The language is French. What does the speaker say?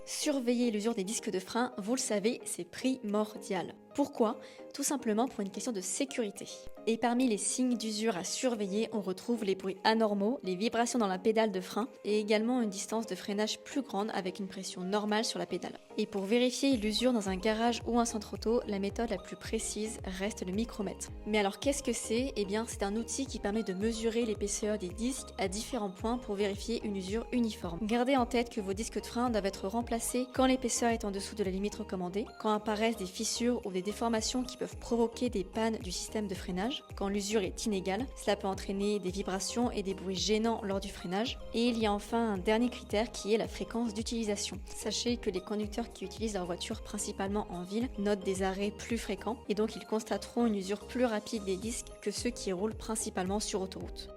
Surveiller l'usure des disques de frein, vous le savez, c'est primordial. Pourquoi? Tout simplement pour une question de sécurité. Et parmi les signes d'usure à surveiller, on retrouve les bruits anormaux, les vibrations dans la pédale de frein et également une distance de freinage plus grande avec une pression normale sur la pédale. Et pour vérifier l'usure dans un garage ou un centre auto, la méthode la plus précise reste le micromètre. Mais alors qu'est-ce que c'est? Eh bien c'est un outil qui permet de mesurer l'épaisseur des disques à différents points pour vérifier une usure uniforme. Gardez en tête que vos disques de frein doivent être remplacés quand l'épaisseur est en dessous de la limite recommandée, quand apparaissent des fissures ou des déformations qui peuvent provoquer des pannes du système de freinage, quand l'usure est inégale, cela peut entraîner des vibrations et des bruits gênants lors du freinage. Et il y a enfin un dernier critère qui est la fréquence d'utilisation. Sachez que les conducteurs qui utilisent leur voiture principalement en ville notent des arrêts plus fréquents et donc ils constateront une usure plus rapide des disques que ceux qui roulent principalement sur autoroute.